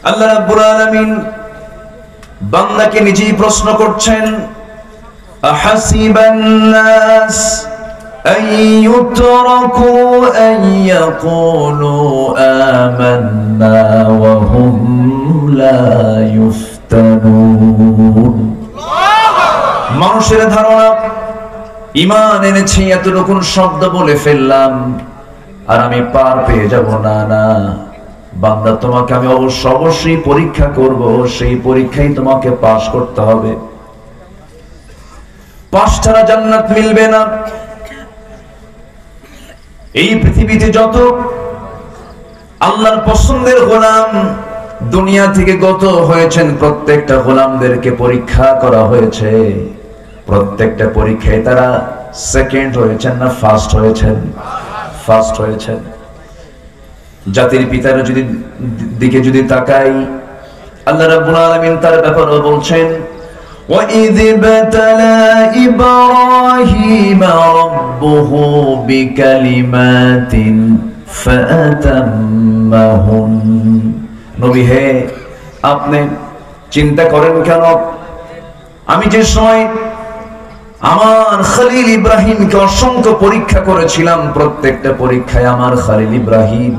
আল্লাহ রাব্বুল আলামিন বান্দাকে নিজেই প্রশ্ন করছেন, আহাসিবান নাস আন ইউতরাকু আন ইয়াকুলু আমান্না ওয়া হুম লা ইফতানুন। মানুষের ধারণা ঈমান এনেছি, এতটুকু শব্দ বলে ফেললাম আর আমি পার পেয়ে যাব। না না বান্দা, তোমাকে আমি অবশ্যই পরীক্ষা করব, সেই পরীক্ষায় তোমাকে পাশ করতে হবে। পাশ ছাড়া জান্নাত মিলবে না। এই পৃথিবীতে যত আল্লাহর পছন্দের গোলাম দুনিয়া থেকে গত হয়েছেন, প্রত্যেকটা গোলামদেরকে পরীক্ষা করা হয়েছে। প্রত্যেকটা পরীক্ষায় তারা সেকেন্ড হয়েছেন না ফার্স্ট হয়েছেন? ফার্স্ট হয়েছেন। জাতির পিতার দিকে যদি তাকাই, আল্লাহ রাব্বুল আলামিন তার ব্যাপারে বলছেন, وَإِذِ ابْتَلَى إِبْرَاهِيمَ رَبُّهُ بِكَلِمَاتٍ فَأَتَمَّهُنَّ। নবী হে, আপনি চিন্তা করেন কেন? আমি যে সময় আমার খলিল ইব্রাহিমকে অসংখ্য পরীক্ষা করেছিলাম, প্রত্যেকটা পরীক্ষায় আমার খলিল ইব্রাহিম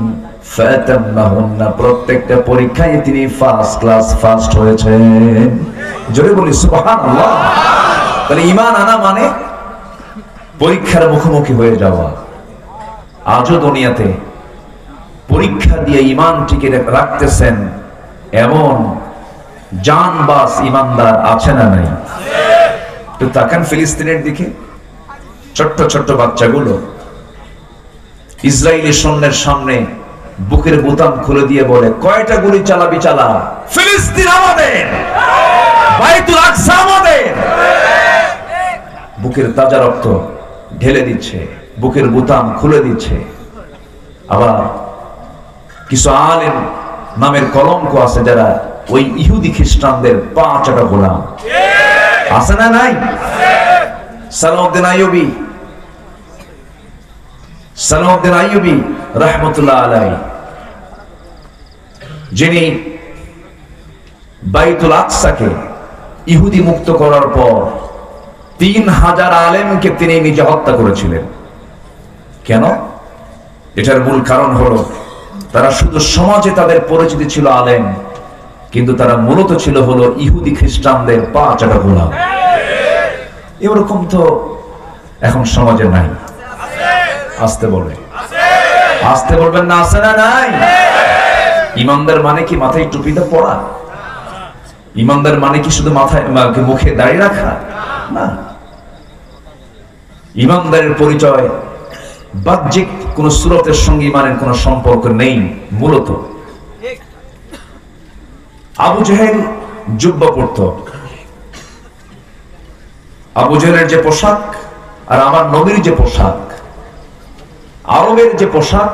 ফাতাম্মাহুন্না, প্রত্যেকটা পরীক্ষায় তিনি ফার্স্ট ক্লাস ফার্স্ট হয়েছেন। জোরে বলি সুবহানাল্লাহ। তাহলে ঈমান আনা মানে পরীক্ষার মুখোমুখি হয়ে যাওয়া। আজও দুনিয়াতে পরীক্ষা দিয়ে ঈমান টিকে রাখতেছেন এমন জানবাজ ঈমানদার আছে না নাই? তো তাকান ফিলিস্তিনের দিকে, ছোট্ট ছোট্ট বাচ্চাগুলো ইসরায়েলি সৈন্যের সামনে বুকের বোতাম খুলে দিয়ে বলে, কয়টা গুলি চালাবি চালা, ফিলিস্তিন আমাদের, বাইতুল আকসা আমাদের। বুকের তাজা রক্ত ঢেলে দিচ্ছে, বুকের বোতাম খুলে দিচ্ছে। আবার কিছু আলেম নামের কলঙ্ক আছে যারা ওই ইহুদি খ্রিস্টানদের পা চাটা গোলাম। আছে না নাই? সালাউদ্দিন আইয়ুবী রাহমাতুল্লাহ আলাইহি, যিনি বাইতুল আকসাকে ইহুদি মুক্ত করার পর 3000 আলেমকে তিনি নিজে হত্যা করেছিলেন। কেন? এটার মূল কারণ হলো তারা শুধু সমাজে তাদের পরিচিতি ছিল আলেম, কিন্তু তারা মূলত ছিল হলো ইহুদি খ্রিস্টানদের পা চাটা গোলাম। এরকম তো এখন সমাজে নাই। আসতে বলবে, আসতে বলবেন না? আছে না নাই? ঈমানদার মানে কি মাথায় টুপিটা পরা? ঈমানদার মানে কি শুধু মাথায় মুখে দাড়ি রাখা? না। ঈমানদারের পরিচয় বাহ্যিক কোন সূরতের সঙ্গে ঈমানের কোন সম্পর্ক নেই। মূলত আবু জেহেল জুব্বা পরতো। আবু জেহেলের যে পোশাক আর আমার নবীর যে পোশাক, আরবের যে পোশাক,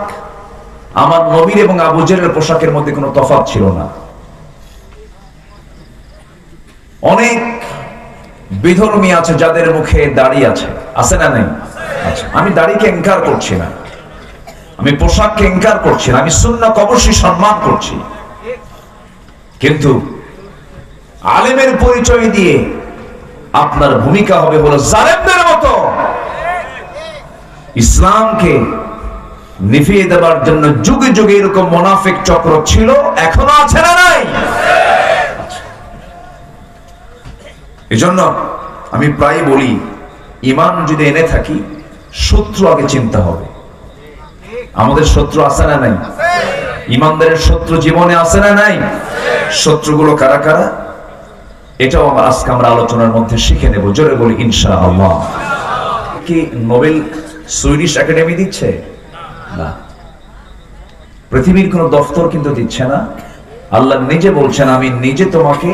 আমার নবীর এবং আবু জেহেলের পোশাকের মধ্যে কোনো তফাৎ ছিল না। অনেক বিধর্মী আছে যাদের মুখে দাড়ি আছে, আছে না নাই? আচ্ছা, আমি দাড়িকে ইনকার করছি না, আমি পোশাককে ইনকার করছি না, আমি সুন্নাহকে অবশ্যই সম্মান করছি। কিন্তু আলেমের পরিচয় দিয়ে আপনার ভূমিকা হবে হলো জালেমদের মতো ইসলামকে নিভিয়ে দেওয়ার জন্য যুগে যুগে এরকম মুনাফিক চক্র ছিল, এখনো আছে না নাই? এজন্য আমি প্রায় বলি, ঈমান যদি এনে থাকি, শত্রু আগে চিন্তা হবে। আমাদের শত্রু আছে না নাই? ঈমানদারের শত্রু জীবনে আছে না নাই? শত্রুগুলো কারা কারা, এটাও আজকে আমরা আলোচনার মধ্যে শিখে নেব। জোরে বলি ইনশাআল্লাহ। কি নোবেল সুইডিশ একাডেমি দিচ্ছে? না, পৃথিবীর কোন দফতর কিন্তু দিচ্ছে না। আল্লাহ নিজে বলছেন, আমি নিজে তোমাকে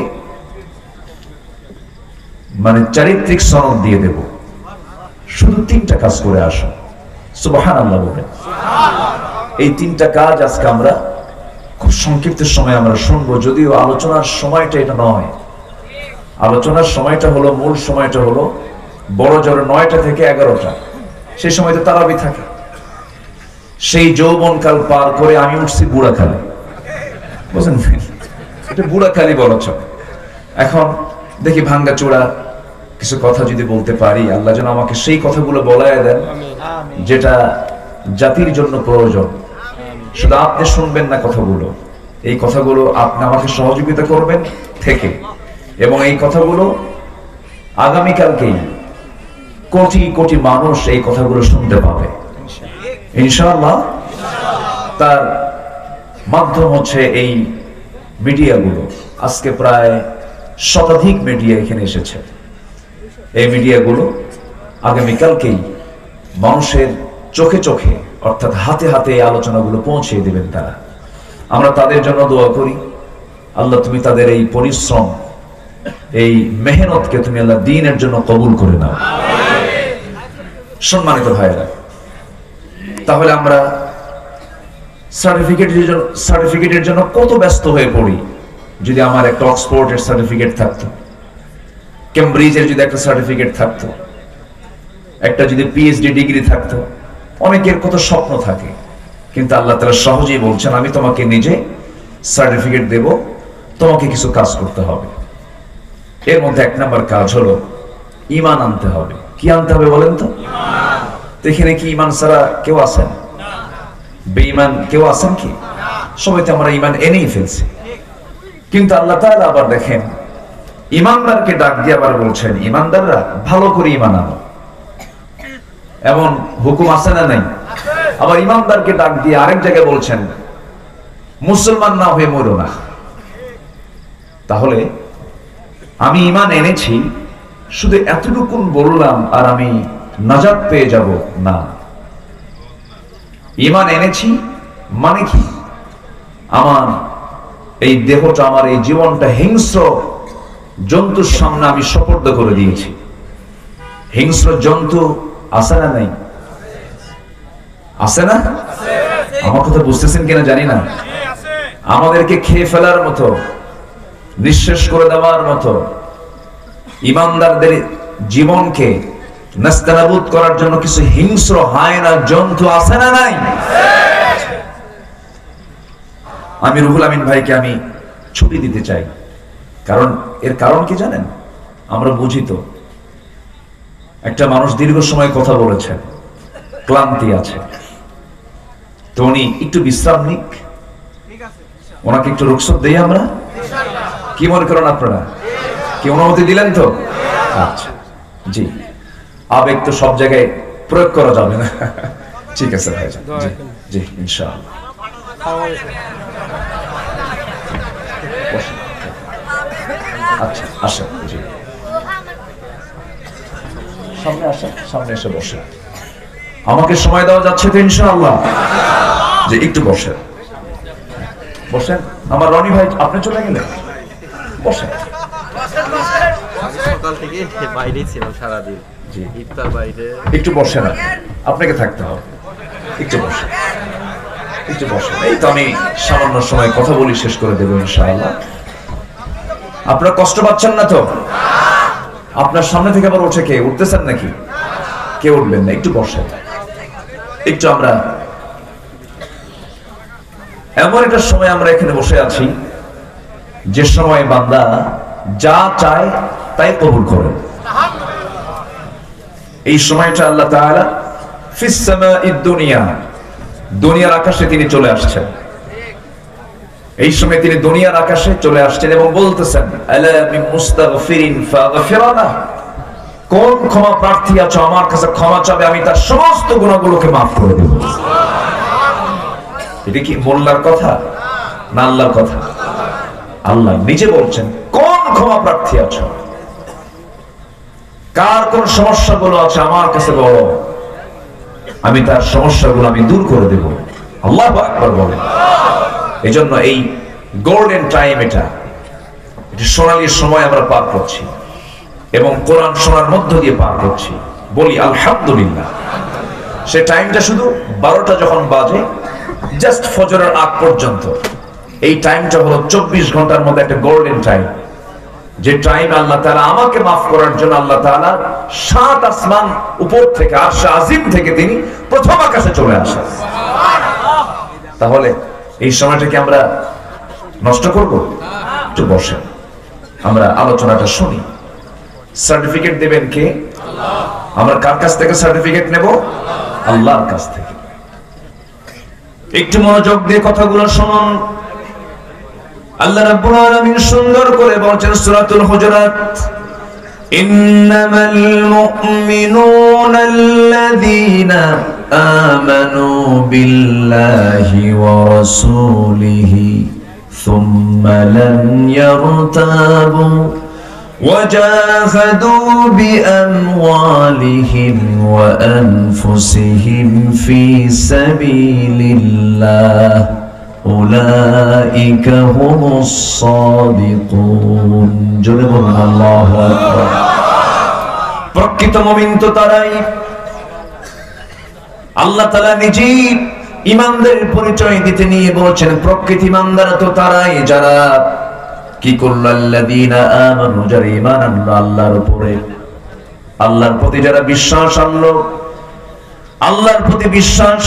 মানে চারিত্রিক সনদ দিয়ে দেব, শুধু 3টা কাজ করে আসো। সুবহানাল্লাহ বলেন। এই 3টা কাজ আজকে আমরা খুব সংক্ষিপ্ত সময় আমরা শুনবো, যদিও আলোচনার সময়টা এটা নয়। আলোচনার সময়টা হলো, মূল সময়টা হলো বড় জোর 9টা থেকে 11টা। সেই সময় তো তারাবি থাকে। সেই যৌবনকাল পার করে আমি উঠছি বুড়াকালে, বুঝলেন? এটা বুড়াখালি বলেছ। এখন দেখি ভাঙ্গা চূড়া কিছু কথা যদি বলতে পারি, আল্লাহ যেন আমাকে সেই কথাগুলো বলায় দেন যেটা জাতির জন্য প্রয়োজন। শুধু আপনি শুনবেন না কথাগুলো, এই কথাগুলো আপনি আমাকে সহযোগিতা করবেন থেকে, এবং এই কথাগুলো আগামীকালকেই কোটি কোটি মানুষ এই কথাগুলো শুনতে পাবে ইনশাআল্লাহ। তার মাধ্যম হচ্ছে এই মিডিয়াগুলো। আজকে প্রায় শতাধিক মিডিয়া এখানে এসেছে। এই মিডিয়াগুলো আগামীকালকেই মানুষের চোখে চোখে অর্থাৎ হাতে হাতে এই আলোচনাগুলো পৌঁছে দেবেন তারা। আমরা তাদের জন্য দোয়া করি, আল্লাহ তুমি তাদের এই পরিশ্রম, এই মেহনতকে তুমি আল্লাহ দ্বীনের জন্য কবুল করে নাও। সম্মানিত ভাইরা, তাহলে আমরা সার্টিফিকেটের জন্য কত ব্যস্ত হয়ে পড়ি। যদি আমার একটা অক্সফোর্ডের সার্টিফিকেট থাকতো, কেমব্রিজের যদি একটা সার্টিফিকেট থাকতো, একটা যদি পিএইচডি ডিগ্রি থাকতো, অনেকের কত স্বপ্ন থাকে, কিন্তু আল্লাহ তাআলা সহজেই বলছেন আমি তোমাকে নিজে সার্টিফিকেট দেব, তোমাকে কিছু কাজ করতে হবে। এর মধ্যে এক নাম্বার কাজ হলো ঈমান আনতে হবে। কি আনতে হবে বলেন তো? এখানে কি ঈমান ছাড়া কেউ আছেন? বেঈমান কেউ আছেন কি? সবাই তো আমরা ঈমান এনেই ফেলছি। কিন্তু আল্লাহ তাআলা আবার দেখেন ঈমানদারকে ডাক দিয়ে আবার বলছেন ঈমানদাররা ভালো করে ঈমান আনো, এমন হুকুম আছে না নাই? আবার ঈমানদারকে ডাক দিয়ে আরেক জায়গায় বলছেন মুসলমান না হয়ে মরো না। তাহলে আমি ঈমান এনেছি শুধু এতটুকুন বললাম আর আমি নাজাত পেয়ে যাব না। ঈমান এনেছি মানে কি? আমার এই দেহটা, আমার এই জীবনটা হিংস্র জন্তুর সামনে আমি সোপর্দ করে দিয়েছি। হিংস্র জন্তু আছে না নাই? আছে না? আমার কথা বুঝতেছেন কিনা জানি না। আমাদেরকে খেয়ে ফেলার মতো, নিঃশেষ করে দেওয়ার মতো, ঈমানদারদের জীবনকে নাস্তানাবুদ করার জন্য কিছু হিংস্র হায়না জন্তু আছে না নাই? আমি রুহুল আমিন ভাইকে আমি ছুটি দিতে চাই, কারণ এর কারণ কি জানেন? আমরা বুঝি তো একটা মানুষ দীর্ঘ সময় কথা বলেছেন, ক্লান্তি আছে, তো উনি একটু বিশ্রাম নিক, ওনাকে একটু রুখসত দেই আমরা। কি মনে করেন আপনারা? কি অনুমতি দিলেন তো? আচ্ছা, জি। আবেগ তো সব জায়গায় প্রয়োগ করা যাবে না। ঠিক আছে ভাইজান, জি জি ইনশাআল্লাহ। আচ্ছা আসেন, জি সামনে আসেন, সামনে এসে বসেন। আমাকে সময় দেওয়া যাচ্ছে তো ইনশাআল্লাহ? যে একটু বসেন, বসেন। আমার রনি ভাই আপনি চলে গেলেন, বসেন। সকাল থেকে বাইরে ছিলাম সারাদিন, ইফতার বাইরে। একটু বসেন, আপনাকে থাকতে হবে। একটু বসেন, একটু বসেন। এই তো আমি সামান্য সময় কথা বলি, শেষ করে দেবো ইনশাআল্লাহ। আপনারা কষ্ট পাচ্ছেন না তো? আপনার সামনে থেকে আবার উঠে কে উঠতেছেন নাকি? কে উঠবেন না, একটু বসেন। একটু আমরা এমন একটা সময় আমরা এখানে বসে আছি যে সময় বান্দা যা চায় তাই কবুল করেন। এই সময়টা আল্লাহ তাআলা ফিস সামাঈদ দুনিয়া, দুনিয়ার আকাশে তিনি চলে আসছেন। এই সময় তিনি দুনিয়ার আকাশে চলে আসছেন এবং বলতেছেন আলা মিন মুস্তাগফিরিন ফাগফিরানা, কোন ক্ষমা প্রার্থী আছো আমার কাছে ক্ষমা চাবে, আমি তার সমস্ত গুনাহগুলোকে মাফ করে দেব। এটা কি মোল্লার কথা না আল্লাহর কথা? আল্লাহ নিজে বলছেন কোন ক্ষমা প্রার্থী আছো, কার কোন সমস্যাগুলো আছে আমার কাছে বলো, আমি তার সমস্যাগুলো আমি দূর করে দেব। আল্লাহু আকবার বলেন। এই জন্য এই গোল্ডেন টাইম, এটা সোনালী সময় আমরা পার করছি এবং কোরআন শোনার মধ্য দিয়ে পার করছি। বলি আলহামদুলিল্লাহ। সে টাইমটা শুধু 12টা যখন বাজে জাস্ট ফজরের আগ পর্যন্ত, এই টাইমটা হলো 24 ঘন্টার মধ্যে একটা গোল্ডেন টাইম, যে টাইম আল্লাহ তাআলা আমাকে মাফ করার জন্য আল্লাহ তাআলা 7 আসমান উপর থেকে, আরশে আজিম থেকে তিনি প্রথম আকাশে চলে আসেন। তাহলে এই সময়টাকে আমরা নষ্ট করব? একটু বসেন, আমরা আলোচনাটা শুনি। সার্টিফিকেট দেবেন কে? আমরা কার কাছ থেকে সার্টিফিকেট নেব? আল্লাহর কাছ থেকে। একটু মনোযোগ দিয়ে কথাগুলো শুনুন। আল্লাহ রাব্বুল আলামিন সুন্দর করে বলেছেন সূরাতুল হুজুরাত, ইন্নামাল মুমিনুনা আল্লাযীনা আমানু বিল্লাহি ওয়া রাসূলিহি সুম্মা লাম ইয়ারতাবু وجاهدوا بأموالهم وأنفسهم في سبيل الله أولئك هم الصادقون جل الله أكبر প্রকৃত মুমিন তো তারাই, আল্লাহ তাআলা নিজেই ঈমানদারের পরিচয় দিতে নিয়ে বলছেন প্রকৃত ঈমানদার তো তারাই যারা কি করলো, আল্লাযীনা আমানু, যারা ঈমান আনলো আল্লাহর উপরে, আল্লাহর প্রতি যারা বিশ্বাস আনলো। আল্লাহর প্রতি বিশ্বাস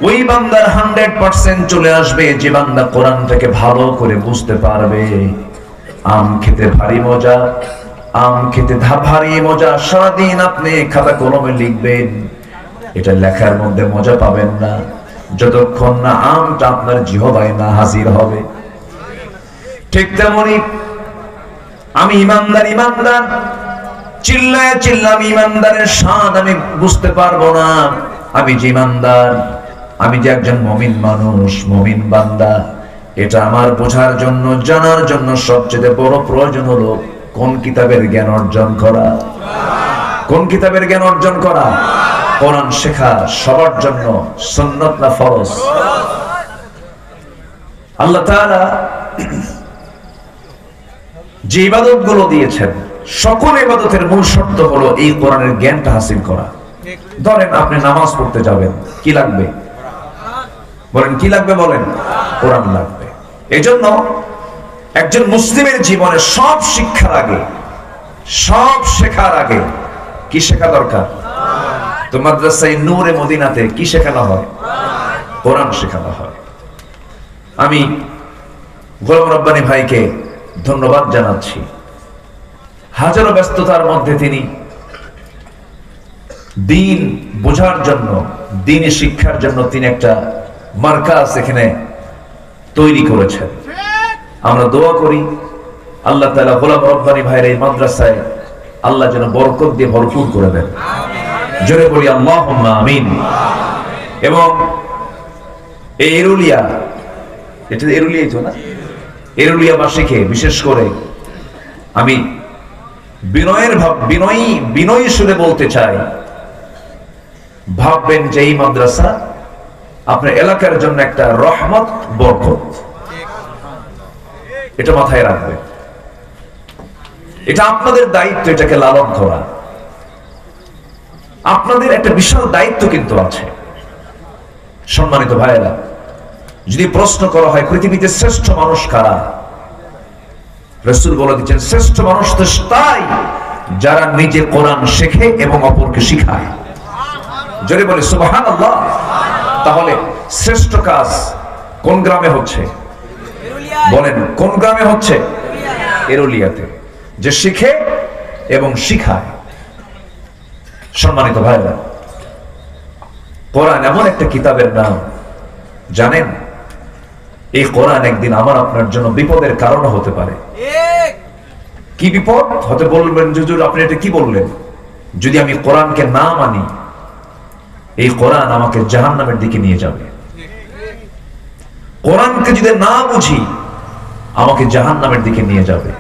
ওই বান্দার 100% চলে আসবে যে বান্দা কোরআনটাকে ভালো করে বুঝতে পারবে। আম খেতে ভারী মজা, আম খেতে ভারী মজা, সারাদিন আপনি খাতা কলমে লিখবেন, এটা লেখার মধ্যে মজা পাবেন না যতক্ষণ না আমটা আপনার জিহ্বায় না হাজির হবে। ঠিক তেমনি আমি ইমানদার চিল্লায় চিল্লাম ইমানদারের স্বাদ আমি বুঝতে পারবো না। আমি যে ইমানদার, আমি যে একজন মুমিন মানুষ, মুমিন বান্দা, এটা আমার বোঝার জন্য, জানার জন্য সবচেয়ে বড় প্রয়োজন হলো কোন কিতাবের জ্ঞান অর্জন করা। কোন কিতাবের জ্ঞান অর্জন করা? কোরআন শেখা সবার জন্য সুন্নাত না ফরজ? আল্লাহ তাআলা যে ইবাদত গুলো দিয়েছেন, সকল ইবাদতের মূল শর্ত হলো এই কোরআনের জ্ঞানটা হাসিল করা। ধরেন আপনি নামাজ পড়তে যাবেন, কি লাগবে বলেন? কি লাগবে বলেন? কোরআন লাগবে। এজন্য একজন মুসলিমের জীবনে সব শিক্ষার আগে, সব শেখার আগে কি শেখা দরকার? তো মাদ্রাসায় নূরে মদিনাতে কি শেখানো হয়? কোরআন শেখানো হয়। আমি গোলাম রব্বানী ভাইকে ধন্যবাদ জানাচ্ছি। হাজারো ব্যস্ততার মধ্যে তিনি দিন বোঝার জন্য, দিনে শিক্ষার জন্য তিনি একটা মার্কাজ এখানে তৈরি করেছেন। আমরা দোয়া করি আল্লাহ তাআলা গোলাম রব্বানী ভাইয়ের এই মাদ্রাসায় আল্লাহ যেন বরকত দিয়ে ভরপুর করে দেন। জোরে বলি আল্লাহুম্মা আমিন। এবং এই এরুলিয়া, এটা এরুলিয়াই তো না? এরুলিয়াবাসীকে বিশেষ করে আমি বিনয়ী সুরে বলতে চাই, ভাববেন যে এই মাদ্রাসা আপনার এলাকার জন্য একটা রহমত, বরকত। এটা মাথায় রাখবেন। এটা আপনাদের দায়িত্ব, এটাকে লালন করা। আপনাদের একটা বিশাল দায়িত্ব কিন্তু আছে। সম্মানিত ভাইয়েরা, যদি প্রশ্ন করা হয় পৃথিবীতে শ্রেষ্ঠ মানুষ কারা, রাসূল বলে দিচ্ছেন শ্রেষ্ঠ মানুষ তো তাই যারা নিজে কোরআন শেখে এবং অপরকে শিখায়। জোরে বলে সুবহানাল্লাহ। তাহলে শ্রেষ্ঠ কাজ কোন গ্রামে হচ্ছে? বলেন কোন গ্রামে হচ্ছে? এরুলিয়াতে, যে শিখে এবং শিখায়। সম্মানিত ভাইরা, কোরআন এমন একটা কিতাবের নাম, জানেন এই কোরআন একদিন আমার আপনার জন্য বিপদের কারণ হতে পারে। কি বিপদ হতে? বলবেন হুজুর আপনি এটা কি বললেন? যদি আমি কোরআনকে না মানি, এই কোরআন আমাকে জাহান্নামের দিকে নিয়ে যাবে। কোরআনকে যদি না বুঝি, আমাকে জাহান্নামের দিকে নিয়ে যাবে।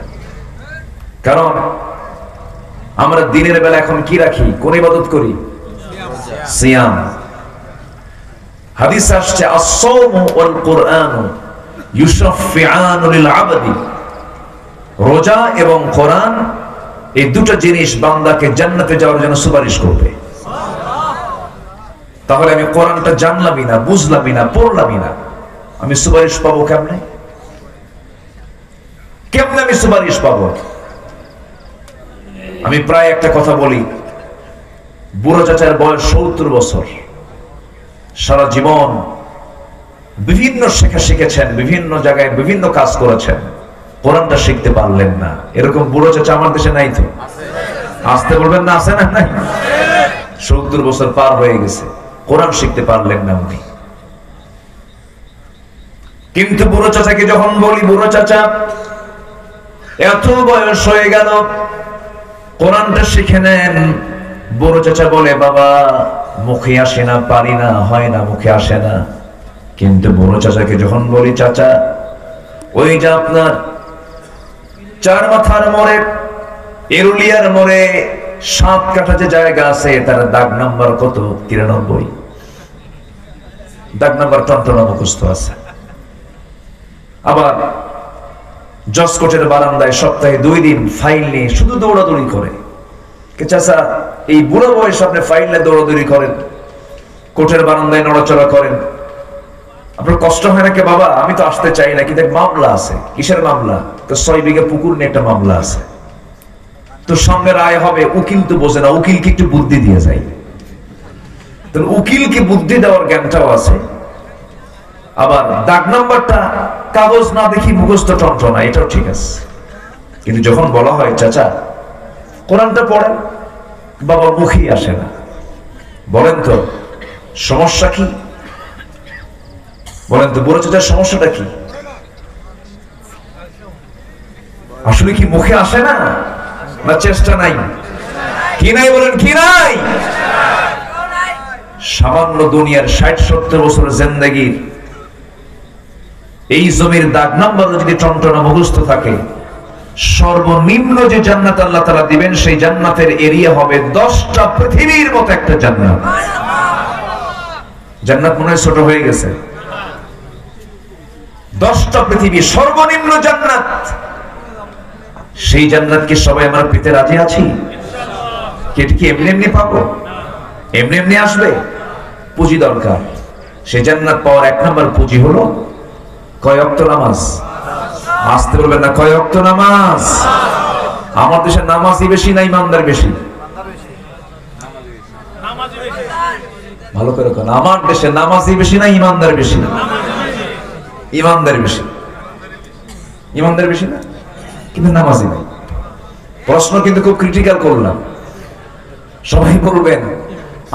কারণ আমরা দিনের বেলা এখন কি রাখি? কোন ইবাদত করি? সিয়াম। হাদিস আসছে আস-সাওমু ওয়াল কুরআনু ইউশাফিআনু লিল আবদি। রোজা এবং কোরআন এই দুটো জিনিস বান্দাকে জান্নাতে যাওয়ার জন্য সুপারিশ করবে। তাহলে আমি কোরআনটা জানলামই না, বুঝলামই না, পড়লামই না, আমি সুপারিশ পাবো কেমনে? কেমনে আমি সুপারিশ পাবো? আমি প্রায় একটা কথা বলি, বুড়ো চাচার বয়স 70 বছর, সারা জীবন বিভিন্ন শেখা শিখেছেন, বিভিন্ন জায়গায় বিভিন্ন কাজ করেছেন, কোরআনটা শিখতে পারলেন না। এরকম বুড়ো চাচা আমার দেশে নাই তো? আসতে বলবেন না, আছে না? নাই। 70 বছর পার হয়ে গেছে, কোরআন শিখতে পারলেন না উনি। কিন্তু বুড়ো চাচাকে যখন বলি, বুড়ো চাচা এত বয়স হয়ে গেল, কোরআনটা শিখে নেন। বুড়ো চাচা বলে, বাবা মুখে আসে না, পারি না, হয় না, মুখে আসে না। কিন্তু বুড়ো চাচাকে যখন বলি, চাচা ওই যে আপনার চার মাথার মোড়ে, এরুলিয়ার মোড়ে 7 কাঠা যে জায়গা আছে, তার দাগ নাম্বার কত? 93। দাগ নাম্বার টনটনা মুখস্থ আছে। আবার জসকোটের বারান্দায় সপ্তাহে 2 দিন ফাইল নিয়ে শুধু দৌড়াদৌড়ি করে। চাচা এই বুড়ো বয়স আপনি ফাইল নিয়ে দৌড়াদৌড়ি করেন, কোর্টের বারান্দায় নড়াচড়া করেন, আপনার কষ্ট হয় না? কে বাবা, আমি তো আসতে চাই না, কিন্তু মামলা আছে। কিসের মামলা? তো 6 বিঘা পুকুর নিয়ে একটা মামলা আছে, তো সঙ্গে রায় হবে। উকিল তো বোঝে না, উকিলকে একটু বুদ্ধি দিয়ে যায়। তো উকিলকে বুদ্ধি দেওয়ার জ্ঞানটাও আছে। আবার দাগ নাম্বারটা কাগজ না দেখি মুখস্থ টনটনা, এটাও ঠিক আছে। কিন্তু যখন বলা হয় চাচা কোরআনটা পড়েন, বাবা মুখেই আসে না। বলেন তো সমস্যা কি? বলেন তো বুড়ো চাচার সমস্যাটা কি? আসলে কি মুখে আসে না, না চেষ্টা নাই? কি নাই বলেন, কি নাই? সামান্য দুনিয়ার 60-70 বছরের জিন্দেগির এই জমির দাগ নাম্বার যদি টনটনা মুখস্থ থাকে, সর্বনিম্ন যে জান্নাত আল্লাহ তাআলা দিবেন, সেই জান্নাতের এরিয়া হবে 10টা পৃথিবীর মতো একটা জান্নাত। জান্নাত মনে হয় ছোট হয়ে গেছে। 10টা পৃথিবী সর্বনিম্ন জান্নাত। সেই জান্নাত কি সবাই আমরা পেতে রাজি আছি? কেটে কি এমনি এমনি পাবো? এমনি এমনি আসবে? পুঁজি দরকার। সেই জান্নাত পাওয়ার 1 নম্বর পুঁজি হলো কয় ওয়াক্ত নামাজ। আসতে বলবেন না, কয় ওয়াক্ত নামাজ? আমার দেশে নামাজি বেশি না ইমানদার বেশি? ভালো করে কোন, আমার দেশে নামাজি বেশি না ইমানদার বেশি? ইমানদার বেশি। ইমানদার বেশি না, কিন্তু নামাজি নাই। প্রশ্ন কিন্তু খুব ক্রিটিক্যাল করলাম। সবাই বলবেন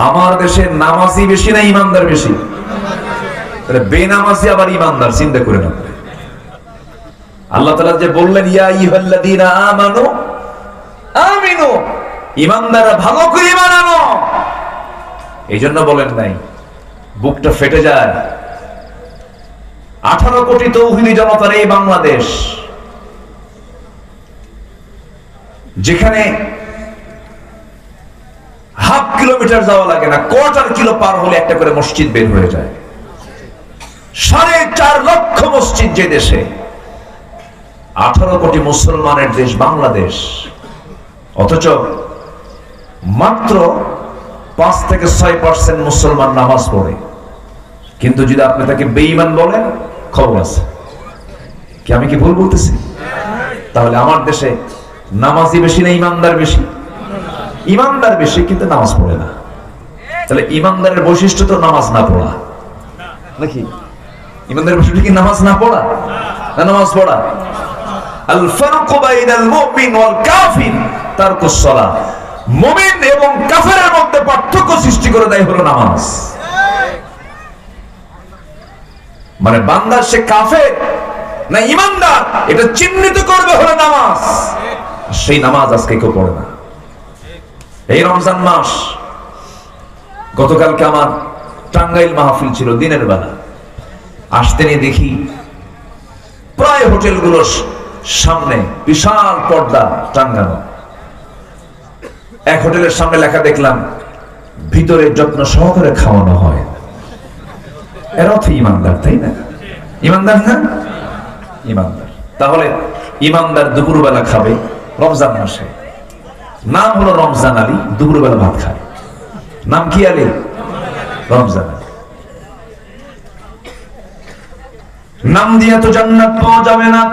আমার দেশে নামাজি বেশি না ইমানদার বেশি? তাহলে বেনামাজি আবার ইমানদার, চিন্তা করে না। আল্লাহ তাআলা যে বললেন ইয়া আইয়ুহাল্লাযীনা আমানু আমিনু, ইমানদাররা ভালো করে ঈমান আনো, এইজন্য বলেন নাই। বুকটা ফেটে যায়। 18 কোটি তৌহিদি জনতার এই বাংলাদেশ, যেখানে হাফ কিলোমিটার যাওয়া লাগে না, কোয়ার্টার কিলো পার হলে একটা করে মসজিদ বের হয়ে যায়। 4.5 লক্ষ মসজিদ যে দেশে, 18 কোটি মুসলমানের দেশ বাংলাদেশ, অথচ মাত্র 5 থেকে 6% মুসলমান নামাজ পড়ে। কিন্তু যদি আপনি তাকে বেঈমান বলেন, খবর আছে। কি আমি কি ভুল বলতেছি? তাহলে আমার দেশে নামাজি বেশি না ইমানদার বেশি? ইমানদার বেশি, কিন্তু নামাজ পড়ে না। তাহলে ইমানদারের বৈশিষ্ট্য তো নামাজ না পড়া, নাকি? ইমানদারের বৈশিষ্ট্য কি নামাজ না পড়া না নামাজ পড়া? আল ফারকু বাইনাল মুমিন ওয়াল কাফির তারকুস সালাহ। মুমিন এবং কাফেরের মধ্যে পার্থক্য সৃষ্টি করে দেয় হলো নামাজ। মানে বান্দা সে কাফের না ইমানদার, এটা চিহ্নিত করবে হলো নামাজ। সেই নামাজ আজকে কেউ পড়ে না। এই রমজান মাস, গতকালকে আমার টাঙ্গাইল মাহফিল ছিল দিনের বেলা। আসতে নিয়ে দেখি প্রায় হোটেলগুলোর সামনে বিশাল পর্দা টাঙ্গানো। এক হোটেলের সামনে লেখা দেখলাম, ভিতরে যত্ন সহকারে খাওয়ানো হয়। এর অর্থ ইমানদার, তাই না? ইমানদার না? ইমানদার। তাহলে ইমানদার দুপুরবেলা খাবে রমজান মাসে, নাম হলো রমজান আলী, দুপুরবেলা ভাত খায়। নাম কি আলী? রমজান আলী। নাম দিয়ে তো জান্নাত পাওয়া যাবে না।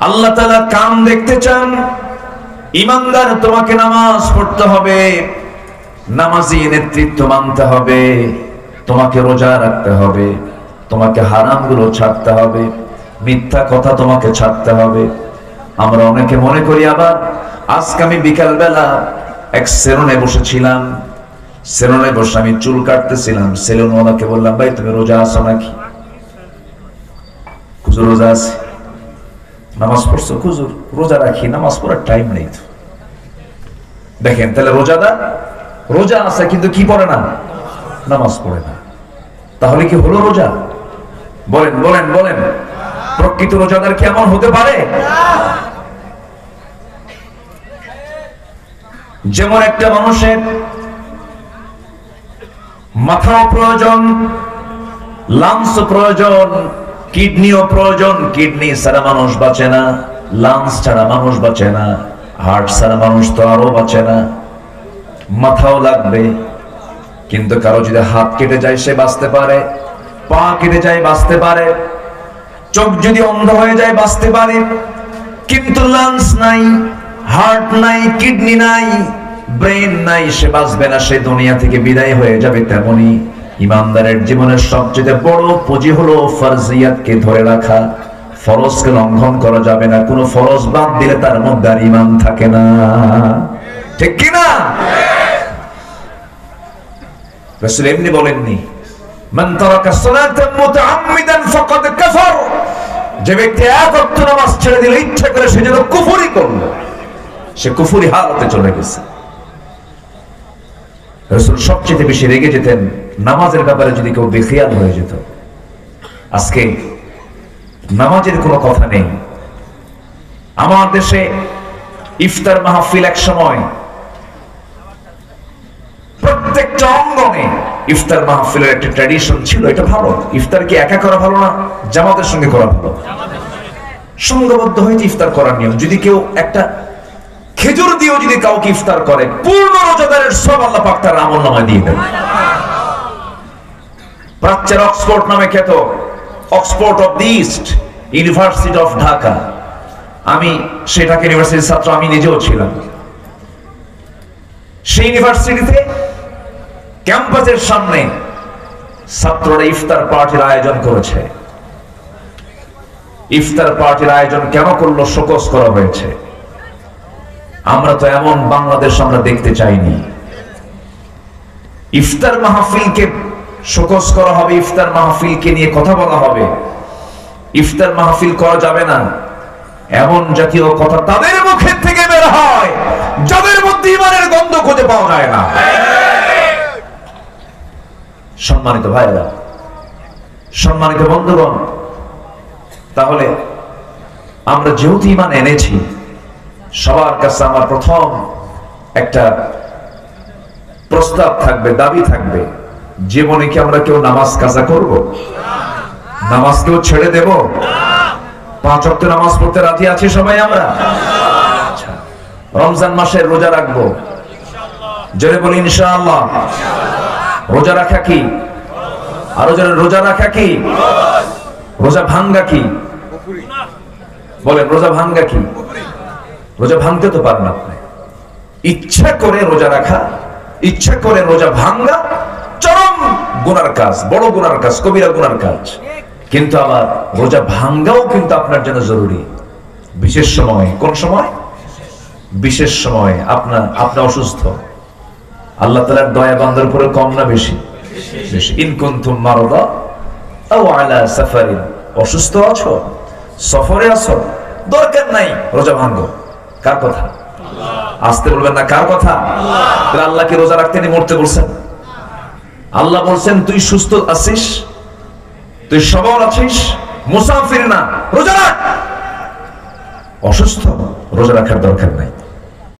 আল্লাহ তাআলা কাম দেখতে চান। ইমানদার তোমাকে নামাজ পড়তে হবে, নামাজি নেতৃত্ব মানতে হবে, তোমাকে রোজা রাখতে হবে, তোমাকে হারামগুলো ছাড়তে হবে, মিথ্যা কথা তোমাকে ছাড়তে হবে। আমরা অনেকে মনে করি আবার, আজকে আমি বিকাল বেলা এক সেলুনে বসেছিলাম, সেলুনে বসে আমি চুল কাটতেছিলাম, সেলুনওয়ালাকে বললাম, ভাই তুমি রোজা আছো নাকি? হুজুর রোজা আছি। নামাজ পড়ছো? হুজুর রোজা রাখি, নামাজ পড়ার টাইম নেই তো। দেখেন তাহলে রোজাদার রোজা আছে কিন্তু কি পড়ে না? নামাজ পড়ে না। তাহলে কি হলো রোজা? বলেন বলেন বলেন, প্রকৃত রোজাদার কেমন হতে পারে? যেমন একটা মানুষের মাথাও প্রয়োজন, লাংস প্রয়োজন, কিডনিও প্রয়োজন। কিডনি ছাড়া মানুষ বাঁচে না, লাংস ছাড়া মানুষ বাঁচে না, হার্ট ছাড়া মানুষ তো আরো বাঁচে না। মাথাও লাগবে, কিন্তু কারো যদি হাত কেটে যায় সে বাঁচতে পারে, পা কেটে যায় বাঁচতে পারে, চোখ যদি অন্ধ হয়ে যায় বাঁচতে পারে, কিন্তু লাংস নাই, হার্ট নাই, কিডনি নাই, ব্রেন নাই, সে বাঁচবে না, সে দুনিয়া থেকে বিদায় হয়ে যাবে। তেমনি ইমানদারের জীবনের সবচেয়ে বড় পুঁজি হলো ফরজিয়াতকে ধরে রাখা। ফরজকে লঙ্ঘন করা যাবে না, কোন ফরজ বাদ দিলে তার মধ্যে আর ঈমান থাকে না, ঠিক কি না? রাসূল এমনি বলেননি, মান তারাকা সালাতান মুতাআম্মিদান ফাকাদ কাফার, যে ব্যক্তি এক ওয়াক্ত নামাজ ছেড়ে দিল ইচ্ছা করে, সে যেন কুফরি করলো, সে কুফরি হালতে চলে গেছে। রাসূল সবচেয়ে বেশি রেগে যেতেন নামাজের ব্যাপারে যদি কেউ বেখেয়াল হয়ে যেত। আজকে নামাজের কোনো কথা নেই। আমার দেশে ইফতার মাহফিল এক সময় প্রত্যেকটা অঙ্গনে ইফতার মাহফিলের একটা ট্র্যাডিশন ছিল, এটা ভালো। ইফতার কি একা করা ভালো না, জামাতের সঙ্গে করা ভালো? সংঘবদ্ধ হয়েছে ইফতার করার নিয়ম। যদি কেউ একটা খেজুর দিয়েও যদি কাউকে ইফতার করে, পূর্ণ রোজাদারের সব আল্লাহ পাক তার আমলনামায় দিয়ে দেন। প্রাচ্যের অক্সফোর্ড নামে খ্যাত, Oxford of the east, university of Dhaka. আমি সেই ঢাকা ইউনিভার্সিটির ছাত্র, আমি নিজেও ছিলাম। সেই ইউনিভার্সিটিতে ক্যাম্পাসের সামনে ছাত্ররা ইফতার পার্টির আয়োজন করেছে। ইফতার পার্টির আয়োজন কেন করলো? শোকজ করা হয়েছে। আমরা তো এমন বাংলাদেশ আমরা দেখতে চাইনি। ইফতার মাহফিলকে শোকজ করা হবে, ইফতার মাহফিলকে নিয়ে কথা বলা হবে, ইফতার মাহফিল করা যাবে না, এমন জাতীয় কথা তাদের মুখের থেকে বের হয় যাদের মধ্যে ঈমানের গন্ধ খুঁজে পাওয়া যায় না। সম্মানিত ভাইরা, সম্মানিত বন্ধুগণ, তাহলে আমরা যেহেতু ঈমান এনেছি, সবার কাছে আমার প্রথম একটা প্রস্তাব থাকবে, দাবি থাকবে, জীবনে কি আমরা কেউ নামাজ কাজা করব? নামাজ কেউ ছেড়ে দেব? 5 ওয়াক্ত নামাজ পড়তে রাজি আছি সবাই আমরা? রমজান মাসের রোজা রাখবো, জোরে বলি ইনশাআল্লাহ। রোজা রাখা কি? আরো জোরে, রোজা রাখা কি? রোজা ভাঙ্গা কি? বলেন, রোজা ভাঙ্গা কি? রোজা ভাঙতে তো পারেন আপনি। ইচ্ছা করে রোজা রাখা, ইচ্ছা করে রোজা ভাঙ্গা চরম গুনার কাজ, বড় গুনার কাজ, কবিরা গুনার কাজ। কিন্তু আবার রোজা ভাঙ্গাও কিন্তু আপনার জন্য জরুরি। বিশেষ সময়, কোন সময়? বিশেষ সময়। আপনি অসুস্থ, আল্লাহ তাআলার দয়া বান্দার উপরে কম না বেশি? বেশি। ইন কুনতুম মারদা আও আলা সাফারিন, অসুস্থ আছো, সফরে আছো, দরকার নাই রোজা ভাঙ্গো। কার কথা? আসতে বলবেন না, কার কথা? আল্লাহ কি রোজা রাখতে নিয়ে মরতে বলছেন? আল্লাহ বলছেন তুই সুস্থ আছিস, তুই সবল আছিস, মুসাফির না, রোজা রাখ। অসুস্থ, রোজা রাখার দরকার নাই।